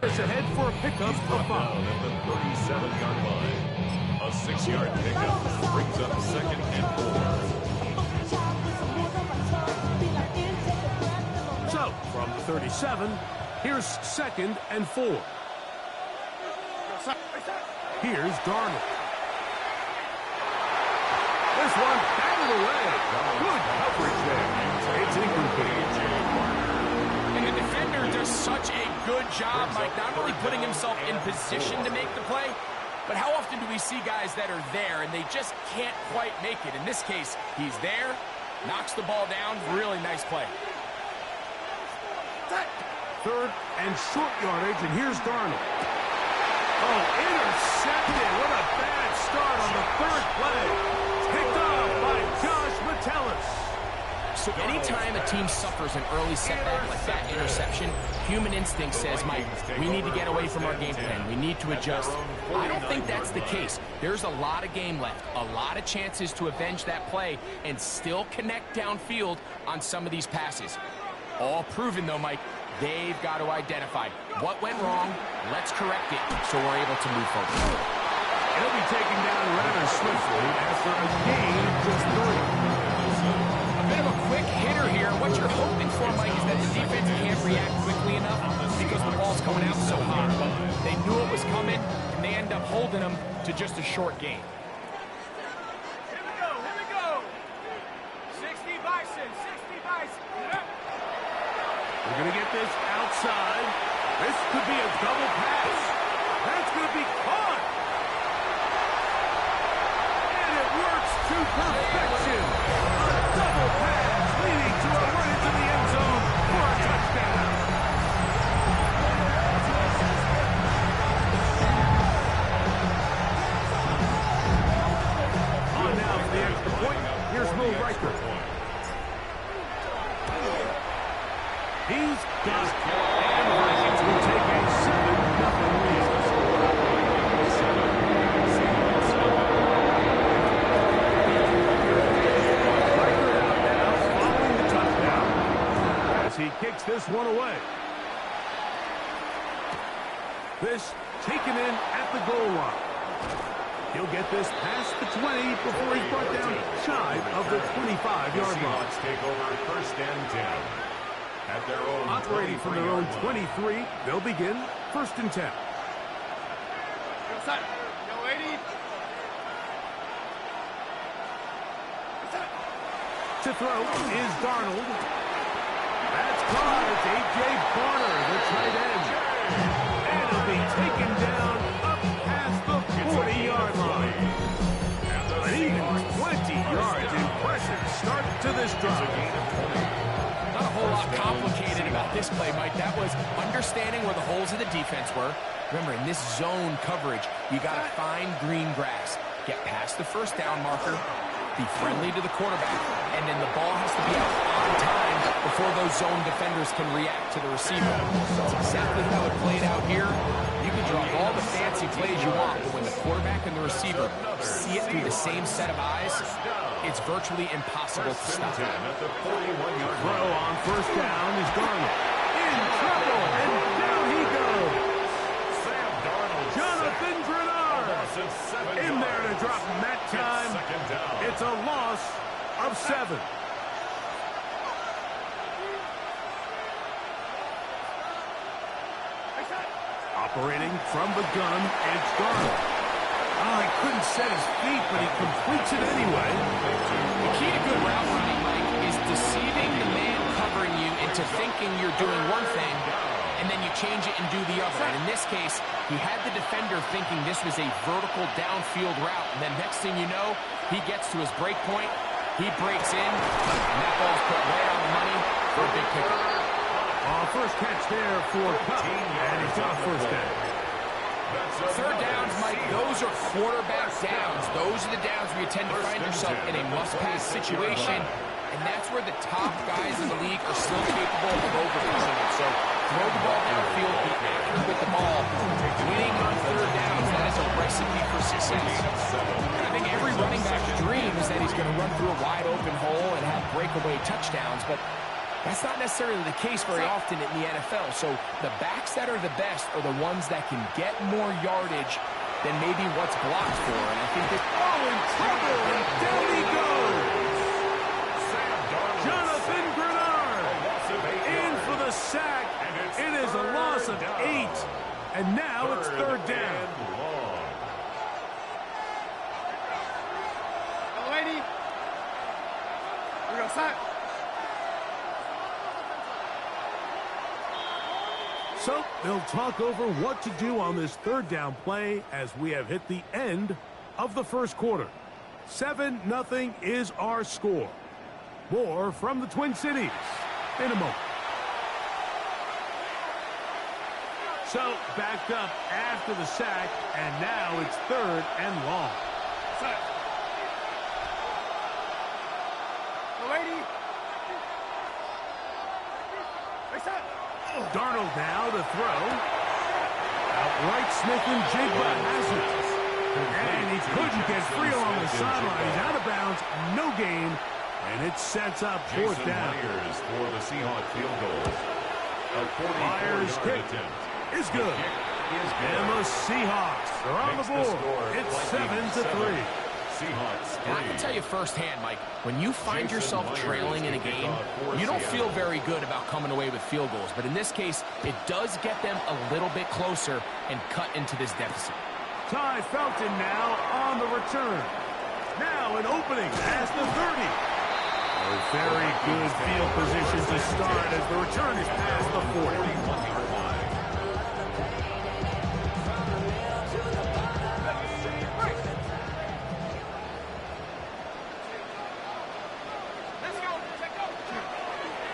Ahead for a pickup of 5. At the 37-yard line. A 6-yard pickup brings up 2nd and 4. So, from the 37, here's 2nd and 4. Here's Darnold. This one batted away. Good coverage there. It's incomplete. And the defender does such a good job, Mike, not only putting himself in position to make the play, but how often do we see guys that are there and they just can't quite make it? In this case, he's there, knocks the ball down, really nice play. 3rd and short yardage, and here's Darnold. Oh, intercepted. What a bad start on the 3rd play. Picked off by Josh Metellus. So anytime a team suffers an early setback like that interception, human instinct says, Mike, we need to get away from our game plan. We need to adjust. I don't think that's the case. There's a lot of game left, a lot of chances to avenge that play and still connect downfield on some of these passes. All proven, though, Mike, they've got to identify what went wrong. Let's correct it so we're able to move forward. He'll be taken down rather swiftly after a gain of just 3. A bit of a quick hitter here. What you're hoping for, Mike, is that the defense can't react quickly enough because the ball's coming out so hard. They knew it was coming, and they end up holding them to just a short gain. Here we go. 60 Bison, 60 Bison. We're going to get this outside. This could be a double pass. That's going to be caught. And it works to perfection. A double pass leading to a run into the end zone for a touchdown. On now for the extra point. Here's Mo Riker. He's got it. And the Vikings will take a 7-0 lead. Riker out now, following the touchdown, as he kicks this one away. This taken in at the goal line. He'll get this past the 20 before he's brought down shy of the 25-yard line. Let's take over 1st and 10. At their own Operating from their own 23, they'll begin 1st and 10. To throw is Darnold. That's caught. It's A.J. Barner, the tight end. And he'll be taken down up past the 40-yard line. An even 20 yards. Impressive start to this drive. Not a whole lot complicated about this play, Mike. That was understanding where the holes of the defense were. Remember, in this zone coverage, you got to find green grass. Get past the 1st down marker, be friendly to the quarterback, and then the ball has to be out on time before those zone defenders can react to the receiver. That's exactly how it played out here. You can draw all the fancy plays you want, but when the quarterback and the receiver see it through the same set of eyes, it's virtually impossible to stop. Throw on 1st down is Darnold. In trouble, and down he goes. Jonathan Grenard in there to drop him that time. It's a loss of 7. Operating from the gun, it's Darnold. Oh, he couldn't set his feet, but he completes it anyway. The key to good route running, Mike, is deceiving the man covering you into thinking you're doing one thing, and then you change it and do the other. And in this case, he had the defender thinking this was a vertical downfield route, and then next thing you know, he gets to his break point, he breaks in, and that ball's put right on the money for a big pickup. First catch there for Kupp, and he's got a 1st down. 3rd downs, Mike, those are quarterback downs. Those are the downs where you tend to find yourself in a must-pass situation, and that's where the top guys in the league are still capable of overcoming it. So throw the ball downfield, be accurate with the ball. Winning on 3rd downs, that is a recipe for success. I think every running back's dream is that he's going to run through a wide-open hole and have breakaway touchdowns, but That's not necessarily the case very often in the NFL. So the backs that are the best are the ones that can get more yardage than maybe what's blocked for. And I think that... Oh, in trouble, and down he goes. Jonathan Grenard in for the sack. It is a loss of 8. And now it's third down. Lady. We go sack. So they'll talk over what to do on this third down play as we have hit the end of the first quarter. 7-0 is our score. More from the Twin Cities in a moment. So backed up after the sack, and now it's third and long. Sack. Lady. Sack. Darnold now to throw. Outright Smith and Jigba has it. And he couldn't get free along the sideline. He's out of bounds, no gain, and it sets up fourth down. Myers for the Seahawks field goal. A 44-yard attempt. Is good. And the Seahawks are on the board. It's 7-3. Seahawks 3. And I can tell you firsthand, Mike, when you find yourself trailing in a game, you don't feel very good about coming away with field goals. But in this case, it does get them a little bit closer and cut into this deficit. Ty Felton now on the return. Now an opening as the 30. A very good field position to start as the return is past the 40.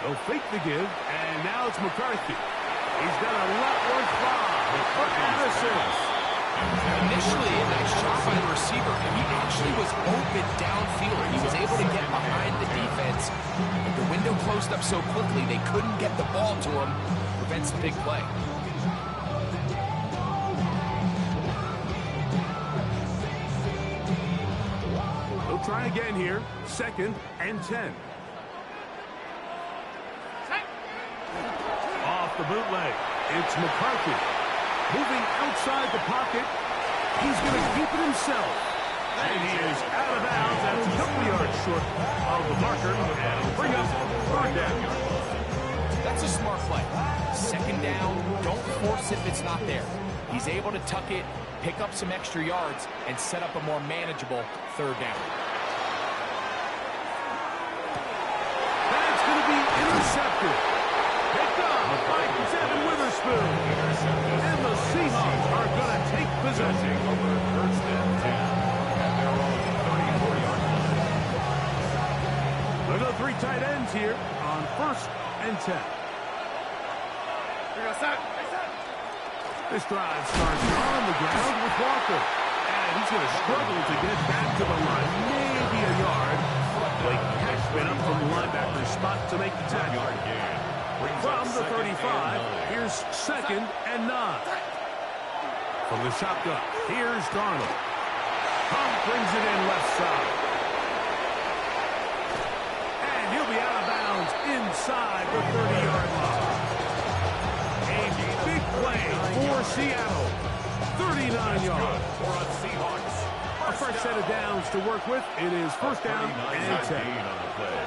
They'll fake the give, and now it's McCarthy. He's got a Letworth bomb for Addison. Initially, a nice shot by the receiver. He actually was open downfield. He was able to get behind the defense. But the window closed up so quickly, they couldn't get the ball to him. Prevents the big play. They'll try again here. 2nd and 10. Off the bootleg. It's McCarthy. Moving outside the pocket. He's going to keep it himself. And he is out of bounds. That's a couple yards short of the marker. And bring up third down. That's a smart play. 2nd down, don't force it if it's not there. He's able to tuck it, pick up some extra yards, and set up a more manageable third down. That's going to be intercepted. Picked up by Devin Witherspoon. And the Seahawks are going to take possession. First and 10 at their own 34-yard line. There are 3 tight ends here on 1st and 10. This drive starts on the ground with Walker. And he's going to struggle to get back to the line. Maybe a yard. Blake Cashman up from the linebacker's spot to make the tackle. From the 35, here's 2nd and 9. From the shotgun, here's Darnold. Pump brings it in left side. And he'll be out of bounds inside the 30-yard line. A big play for Seattle. 39 yards. For us Seahawks. A fresh set of downs to work with. It is 1st down and 10. On the play.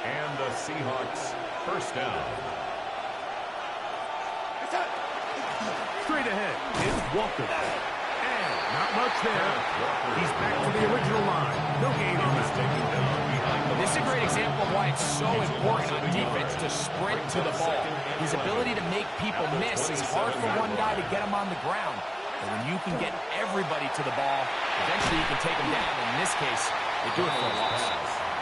And the Seahawks first down. Straight ahead, it's Walker. And not much there. He's back to the original line. No gain on this. This is a great example of why it's so important on defense to sprint to the ball. His ability to make people miss is hard for one guy to get him on the ground. But when you can get everybody to the ball, eventually you can take them down. In this case, they do it for a loss.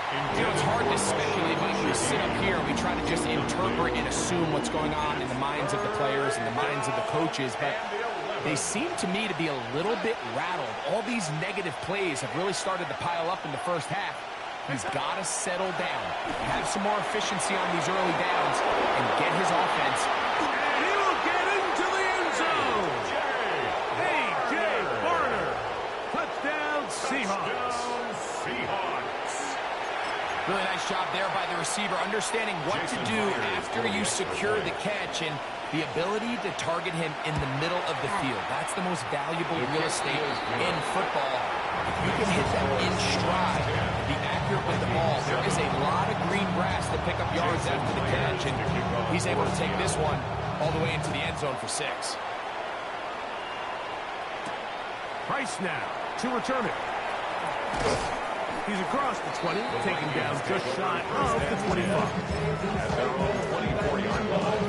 You know, it's hard to speculate, Mike. We sit up here and we try to just interpret and assume what's going on in the minds of the players and the minds of the coaches, but they seem to me to be a little bit rattled. All these negative plays have really started to pile up in the first half. He's got to settle down, have some more efficiency on these early downs, and get his offense. And he will get into the end zone. A.J. Barner. Touchdown, Seahawks. Really nice Nice job there by the receiver, understanding what to do after you secure the catch and the ability to target him in the middle of the field. That's the most valuable real estate in football. If you can hit them in stride, be accurate with the ball, there is a lot of green grass to pick up yards after the catch, and he's able to take this one all the way into the end zone for 6. Price now to return it. He's across the 20, taken down just shy of the 25. At their own 24-yard line.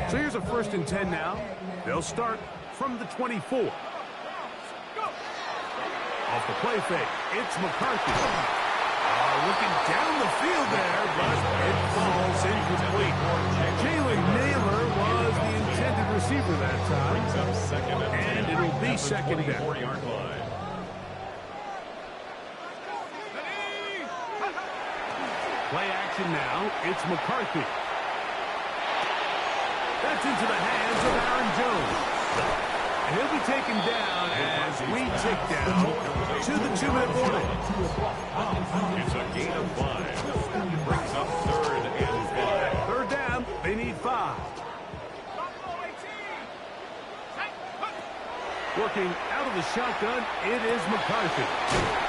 So here's a 1st and 10 now. They'll start from the 24. Off the play fake, it's McCarthy. Looking down the field there, but it falls incomplete. Jalen Naylor was the intended receiver that time. And it'll be 2nd down. 24-yard line. Play action now. It's McCarthy. That's into the hands of Aaron Jones. And he'll be taken down as we tick down to the 2-minute warning. It's a gain of 5. Brings up 3rd and 5. 3rd down. They need 5. Working out of the shotgun, it is McCarthy.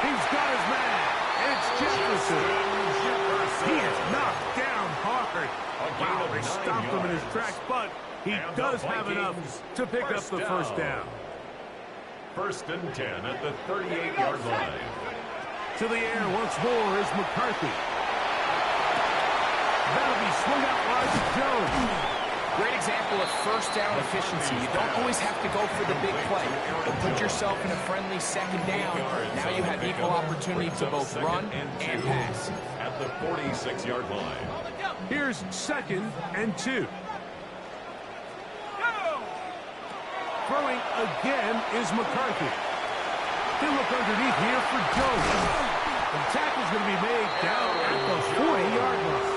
He's got his man. It's Jefferson. He is knocked down hard. Wow, they stopped him in his tracks, but he does have enough to pick up the 1st down. 1st and 10 at the 38-yard line. To the air once more is McCarthy. That'll be swung out wide to Jones. Great example of 1st down efficiency. You don't always have to go for the big play, but put yourself in a friendly 2nd down. Now you have equal opportunity to both run and pass. At the 46-yard line. Here's 2nd and 2. Throwing again is McCarthy. They look underneath here for Jones. The tackle's going to be made down at the 40-yard line.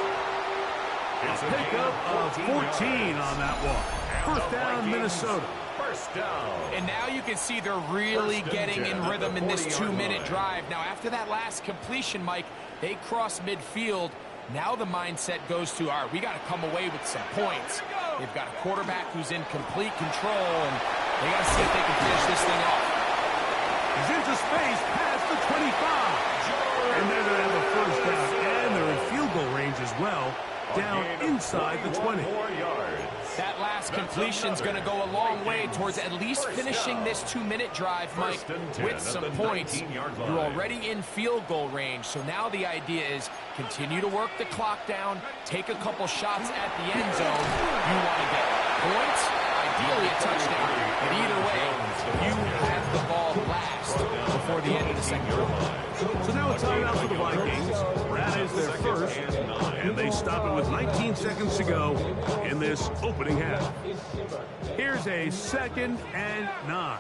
A pickup of 14 on that one. 1st down, Minnesota. 1st down. And now you can see they're really getting in rhythm in this 2-minute drive. Now, after that last completion, Mike, they cross midfield. Now the mindset goes to, all right, we got to come away with some points. They've got a quarterback who's in complete control, and they got to see if they can finish this thing off. He's into space past the 25. And they're going to have a 1st down, and they're in field goal range as well, down inside the 20. That last completion's going to go a long way towards at least finishing this 2-minute drive, Mike, with some points. You're already in field goal range, so now the idea is continue to work the clock down, take a couple shots at the end zone. You want to get points, ideally a touchdown, but either way, you have the ball last before the end of the 2nd quarter. So now a timeout for the Vikings. That is their 1st, and they stop it with 19 seconds to go in this opening half. Here's a 2nd and 9.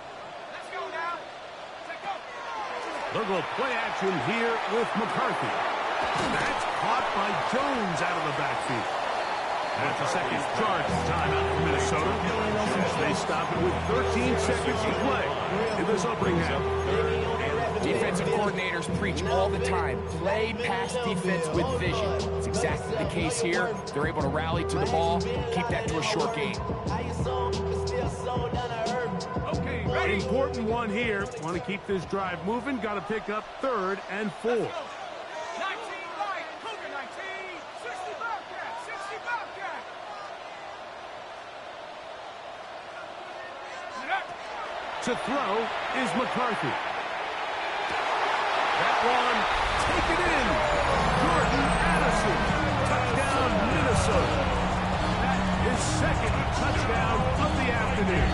They'll go play action here with McCarthy. That's caught by Jones out of the backfield. That's a 2nd charge timeout for Minnesota. They stop it with 13 seconds to play in this opening half. Defensive coordinators preach all the time, play pass defense with vision. It's exactly the case here. They're able to rally to the ball, keep that to a short game. Okay, important one here. Want to keep this drive moving. Got to pick up 3rd and 4. 19 right, Cougar 19, 60 Bobcat, 60 Bobcat. To throw is McCarthy. That one taken in. Jordan Addison. Touchdown, Minnesota. That is 2nd touchdown of the afternoon.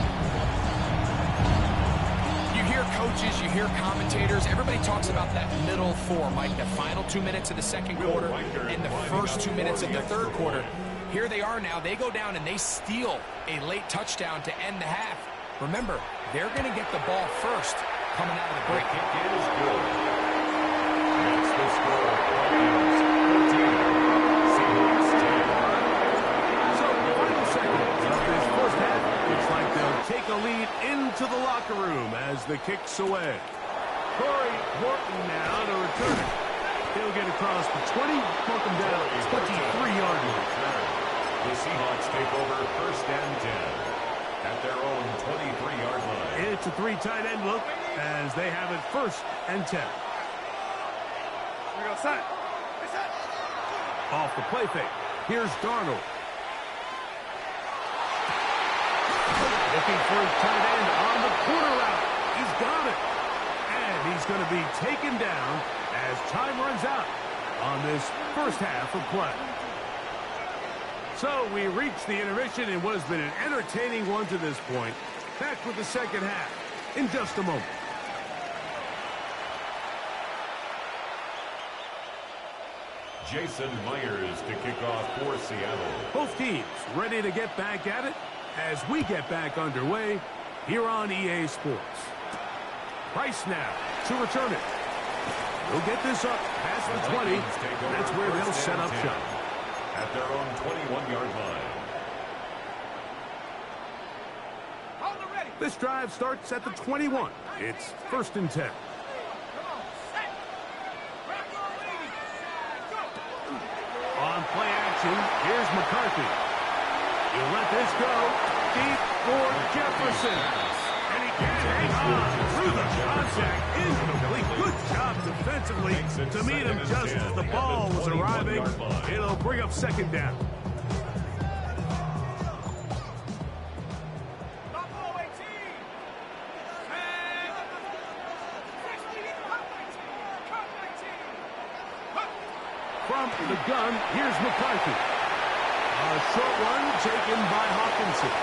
You hear coaches, you hear commentators, everybody talks about that middle 4, Mike, the final 2 minutes of the 2nd quarter and the first 2 minutes of the 3rd quarter. Here they are now. They go down and they steal a late touchdown to end the half. Remember, they're going to get the ball first coming out of the break. Kick is good. That's the score. Vikings 14. Seahawks 10. So, final seconds of this 1st half. Looks like they'll take a lead into the locker. this away. Corey Horton now to return it. He'll get across the 20, welcome down 23-yard line. The Seahawks take over first and 10 at their own 23-yard line. It's a 3 tight end look as they have it first and 10. Off the play fake. Here's Darnold. Looking for his tight end on the corner route. He's got it. And he's going to be taken down as time runs out on this first half of play. So we reach the intermission in what has been an entertaining one to this point. Back with the second half in just a moment. Jason Myers to kick off for Seattle. Both teams ready to get back at it as we get back underway here on EA Sports. Price now to return it. He'll get this up past the 20. That's where they'll set up shop. At their own 21-yard line. This drive starts at the 21. It's first and 10. On play action, here's McCarthy. He'll let this go deep for Jefferson. And he can't hang on through the contact. Incomplete. Good job defensively to meet him just as the ball was arriving. It'll bring up second down. From the gun, here's McCarthy. A short one taken by Hawkinson.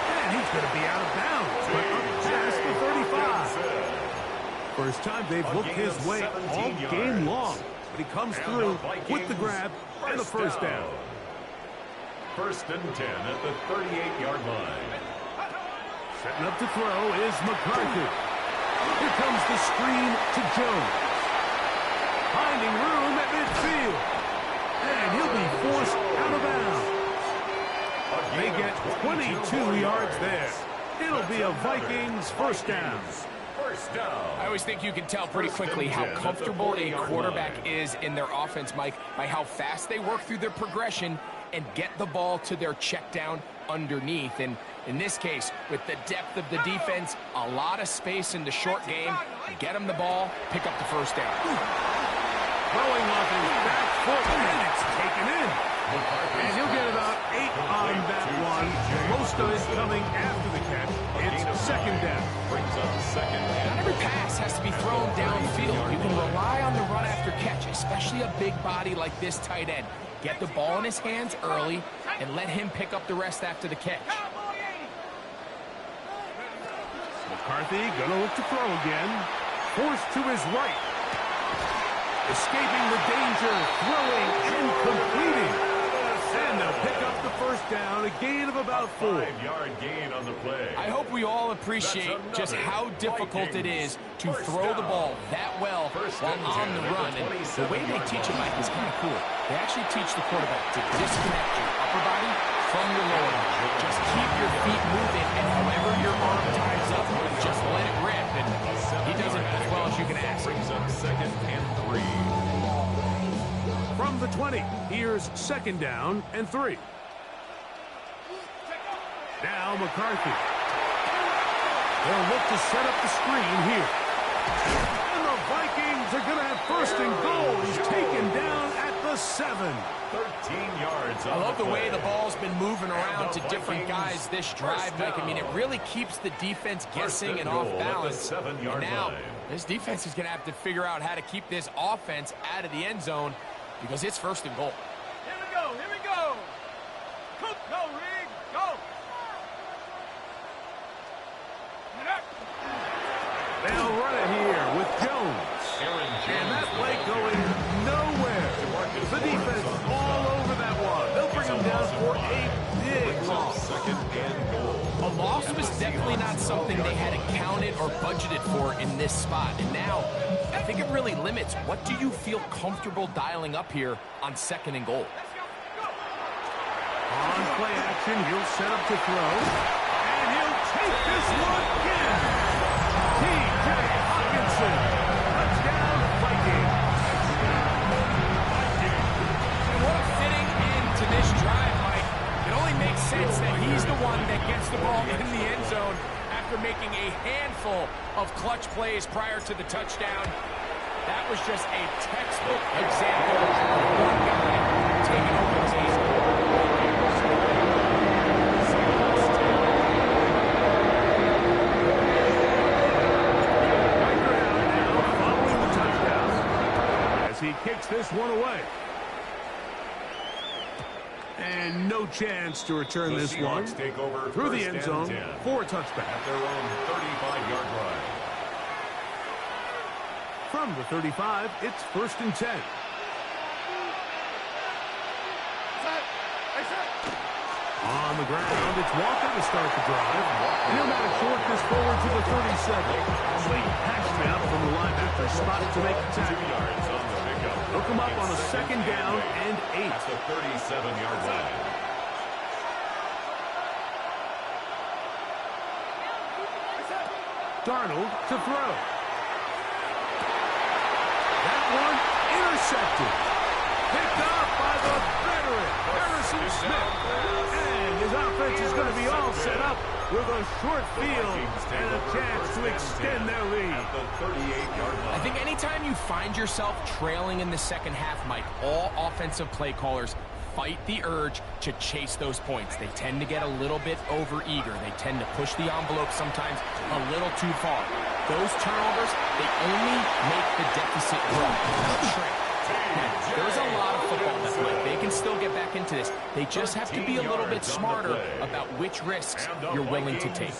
And he's going to be out of bounds. But up past the 35. First time they've looked his way all game long. But he comes through with the grab and the first down. First and 10 at the 38-yard line. Setting up to throw is McCarthy. Here comes the screen to Jones. Finding room at midfield. And he'll be forced out of bounds. They get 22 yards there. It'll be a Vikings first down. I always think you can tell pretty quickly how comfortable a quarterback is in their offense, Mike, by how fast they work through their progression and get the ball to their check down underneath. And in this case, with the depth of the defense, a lot of space in the short game, get them the ball, pick up the first down. Throwing off his back foot, and it's taken in. And he'll get about 8 on that one. Most of it coming after the catch. It's second down. Brings up second and Not every pass has to be thrown downfield. You can rely on the run after catch, especially a big body like this tight end. Get the ball in his hands early and let him pick up the rest after the catch. McCarthy gonna look to throw again. Forced to his right. Escaping the danger, throwing and completing. And they'll pick up the first down, a gain of about 4. 5-yard gain on the play. I hope we all appreciate just how difficult it is to throw the ball that well while on the run. And the way they teach it, Mike, is kind of cool. They actually teach the quarterback to disconnect your upper body from your lower body. Just keep your feet moving, and however your arm ties up, just let it rip. And he does it as well as you can ask. Brings up second and 3. From the 20, here's second down and 3. Now McCarthy. They'll look to set up the screen here. And the Vikings are going to have first and goal. He's taken down at the 7. 13 yards on I love the way play. the ball's been moving around to different guys this drive, Mike. I mean, it really keeps the defense guessing and off balance. And now, this defense is going to have to figure out how to keep this offense out of the end zone because it's first and goal. Here we go, here we go. Cook, go, Reed, go. They'll run it here with Jones. And that play going nowhere. The defense all over that one. They'll bring him down for a big loss. Second and goal. A loss was definitely not something they had accounted or budgeted for in this spot. And now, I think it really limits what do you feel comfortable dialing up here on second and goal. On play action, he'll set up to throw. And he'll take this one in. T.J. handful of clutch plays prior to the touchdown. That was just a textbook example of one guy taking over the game. Following the touchdown as he kicks this one away. And no chance to return this one through the end zone for a touchback. At their own 35-yard line. From the 35, it's 1st and 10. On the ground, it's Walker to start the drive. And he'll now short this forward to the 37. Late pass out from the linebacker spot to make the tackle. 2 yards on the pickup. Hook him up on a 2nd down and 8. At the 37-yard line. Darnold to throw. That one intercepted. Picked up by the veteran, Harrison Smith. And his offense is going to be all set up with a short field and a chance to extend their lead. At the 38-yard line. I think anytime you find yourself trailing in the second half, Mike, all offensive play callers fight the urge to chase those points. They tend to get a little bit over-eager. They tend to push the envelope sometimes a little too far. Those turnovers, they only make the deficit grow, not shrink. Now, there's a lot of football left, Mike. They can still get back into this. They just have to be a little bit smarter about which risks you're willing to take.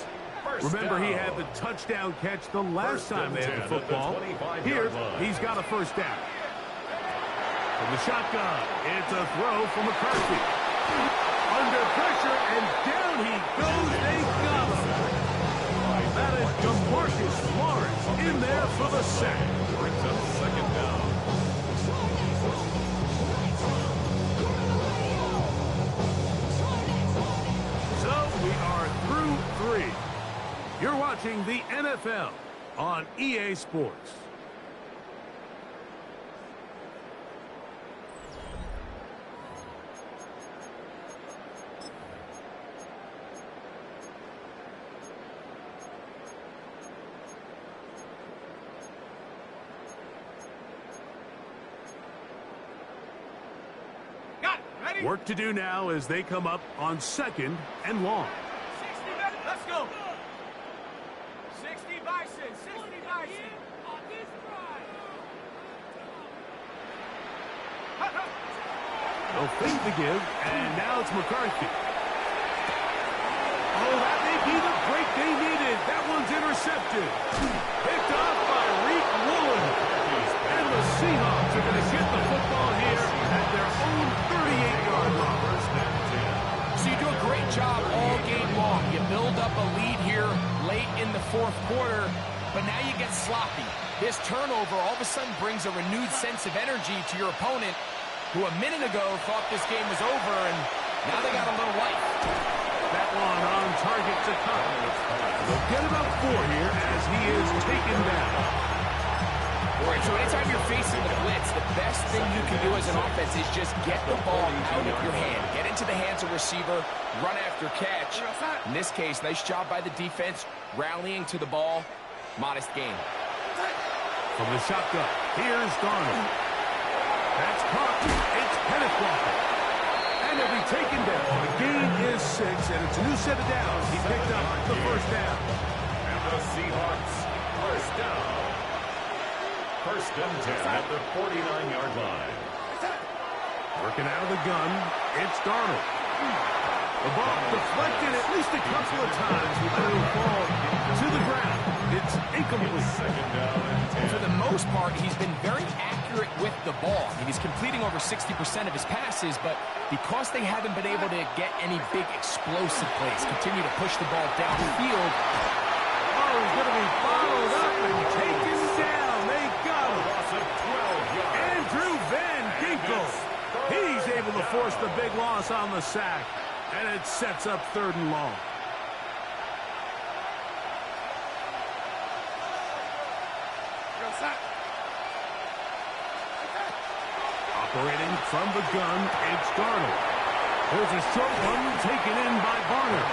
Remember, he had the touchdown catch the last time they had the football. Here, he's got a 1st down. From the shotgun, it's a throw from McCarthy. Under pressure, and down he goes. They got him. That is DeMarcus Lawrence in there for the sack. Brings up 2nd down. So we are through 3. You're watching the NFL on EA Sports. Work to do now as they come up on 2nd and long. 60 minutes. Let's go. 60 Bison. 60 Bison. On this drive. They'll fake the give, and now it's McCarthy. Oh, that may be the break they needed. That one's intercepted. Picked up by Reek Woolen. And the Seahawks are going to get the football here at their own 38-yard line. So you do a great job all game long. You build up a lead here late in the 4th quarter, but now you get sloppy. This turnover all of a sudden brings a renewed sense of energy to your opponent, who a minute ago thought this game was over, and now they got a little life. That one on target to Collins. They'll get about 4 here as he is taken down. All right, so anytime you're facing the blitz, the best thing you can do as an offense is just get the ball out of your hand. Get into the hands of receiver, run after catch. In this case, nice job by the defense, rallying to the ball. Modest gain. From the shotgun, here's Darnold. That's caught. It's Kenneth Walker. And he'll be taken down. The gain is 6, and it's a new set of downs. He picked up the 1st down. And the Seahawks, 1st down. 1st and 10 at the 49-yard line. Working out of the gun, it's Darnold. The ball deflected at least a couple of times before it will fall to the ground. It's incomplete. 2nd down and 10. For the most part, he's been very accurate with the ball. I mean, he's completing over 60% of his passes, but because they haven't been able to get any big explosive plays, continue to push the ball downfield. Oh, he's going to be followed up and taken down. They got him. Loss of 12 yards. Andrew Van Ginkel. He's able to force the big loss on the sack, and it sets up 3rd and long. Operating from the gun, it's Darnold. There's a short one taken in by Barner.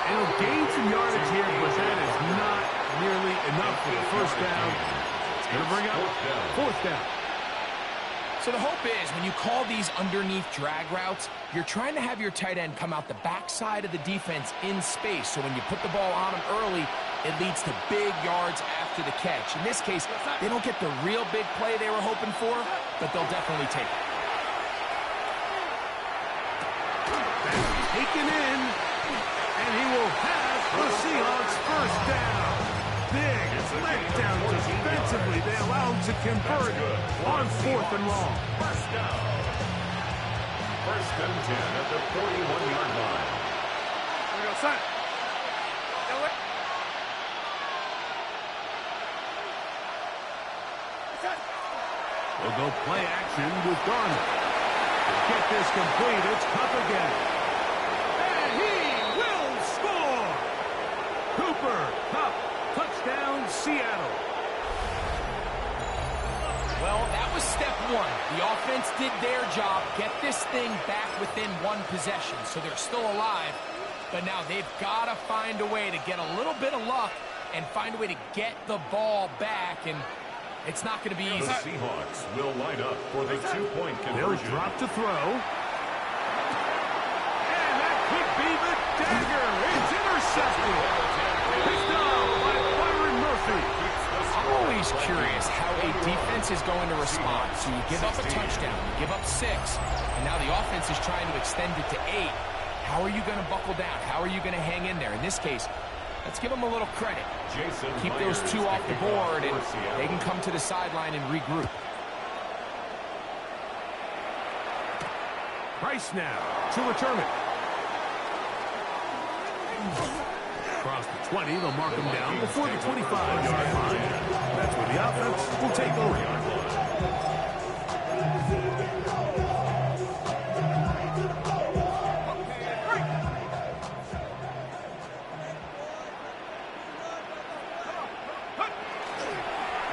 And he'll gain some yardage here, but that is not nearly enough for the first down. It's going to bring up fourth down. So the hope is when you call these underneath drag routes, you're trying to have your tight end come out the backside of the defense in space. So when you put the ball on him early, it leads to big yards after the catch. In this case, they don't get the real big play they were hoping for, but they'll definitely take it. That's taken in, and he will have the Seahawks first down. Big letdown defensively. They allow him to convert on fourth and long. First down. First and 10 at the 41-yard line. Here we go, son. Go away. We'll go play action with Darnold. Get this complete. It's Kupp again. And he will score. Cooper Kupp. Touchdown, Seattle. Well, that was step one. The offense did their job, get this thing back within one possession, so they're still alive. But now they've got to find a way to get a little bit of luck and find a way to get the ball back, and it's not going to be easy. The Seahawks will line up for the two-point They'll conversion. drop to throw. And that could be the dagger. It's intercepted. Picked up by Byron Murphy. I'm always curious how a defense is going to respond. So you give up a touchdown, you give up 6, and now the offense is trying to extend it to 8. How are you going to buckle down? How are you going to hang in there? In this case, let's give them a little credit. Keep those 2 off the board, and they can come to the sideline and regroup. Price now to return it. Across the 20, they'll mark him down before the 25-yard line. That's where the offense will take over.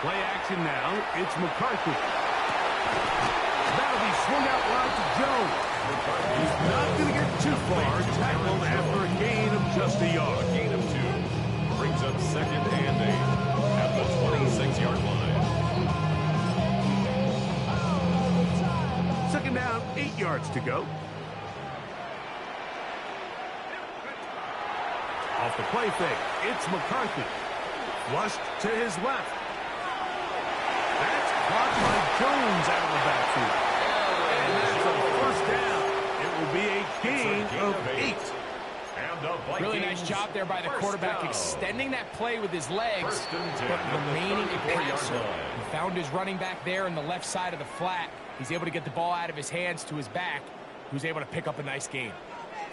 Play action now. It's McCarthy. That'll be swung out wide to Jones. He's not going to get too far. Tackled after a gain of just a yard. Gain of 2 brings up second and 8 at the 26-yard line. Second down, 8 yards to go. Off the play fake, it's McCarthy. Flushed to his left. That's caught by Jones out of the backfield. And that's a first down. It will be a gain of 8. Really nice job there by the quarterback, extending that play with his legs, but remaining a passer. He found his running back there on the left side of the flat. He's able to get the ball out of his hands to his back, who's able to pick up a nice gain.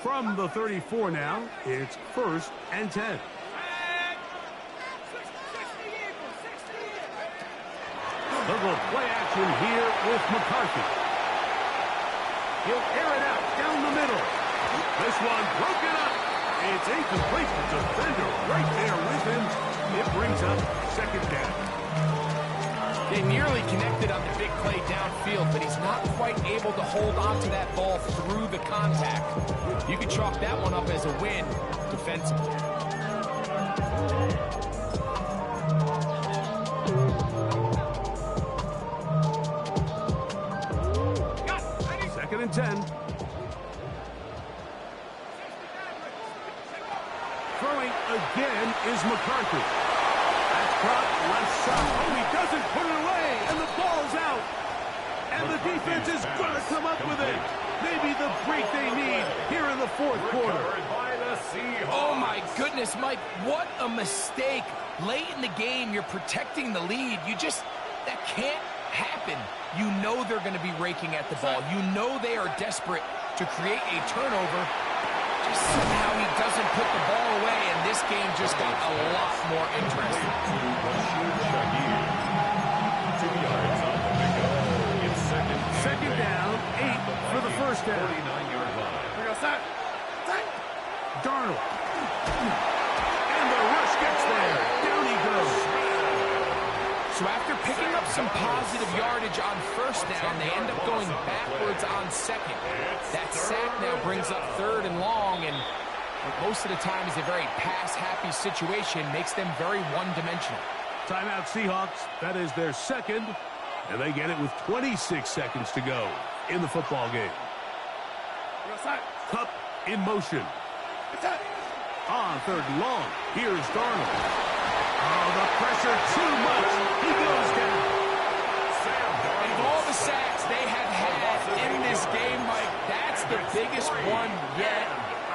From the 34 now, it's first and 10. They'll go play action here with McCarthy. He'll air it out down the middle. This one broken up. It's incomplete. The defender right there with him. It brings up second down. They nearly connected on the big play downfield, but he's not quite able to hold on to that ball through the contact. You can chalk that one up as a win defensively. Second and 10. Throwing again is McCarthy. That's caught left side. Oh, he doesn't put it away, and the ball's out. And the defense is going to come up with it. Maybe the break they need here in the fourth quarter. Oh, my goodness, Mike, what a mistake. Late in the game, you're protecting the lead. That can't happen. You know they're going to be raking at the ball. You know they are desperate to create a turnover. Just somehow he doesn't put the ball away, and this game just got a lot more interesting. Second down, 8 for the first down. 49-yard line. Here we go, son. Darnold. And the rush gets there. Down he goes. So after after picking up some positive yardage on first down, they end up going backwards on second. That sack now brings up 3rd and long, and most of the time is a very pass-happy situation, makes them very one-dimensional. Timeout Seahawks. That is their second, and they get it with 26 seconds to go in the football game. Kupp in motion. On 3rd and long, here's Darnold. Oh, the pressure too much. He goes down. And of all the sacks they have had in this game, Mike, that's the biggest one yet.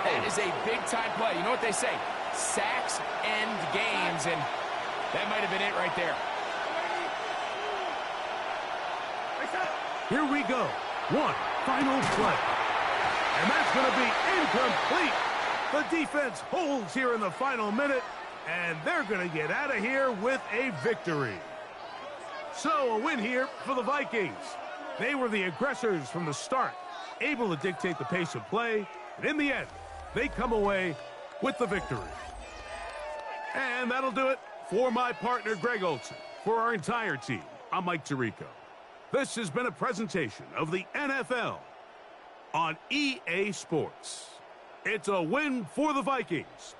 That is a big-time play. You know what they say? Sacks end games, and that might have been it right there. Here we go. One final play. And that's going to be incomplete. The defense holds here in the final minute, and they're going to get out of here with a victory. So a win here for the Vikings. They were the aggressors from the start, able to dictate the pace of play, and in the end, they come away with the victory. And that'll do it for my partner, Greg Olson. For our entire team, I'm Mike Tirico. This has been a presentation of the NFL on EA Sports. It's a win for the Vikings.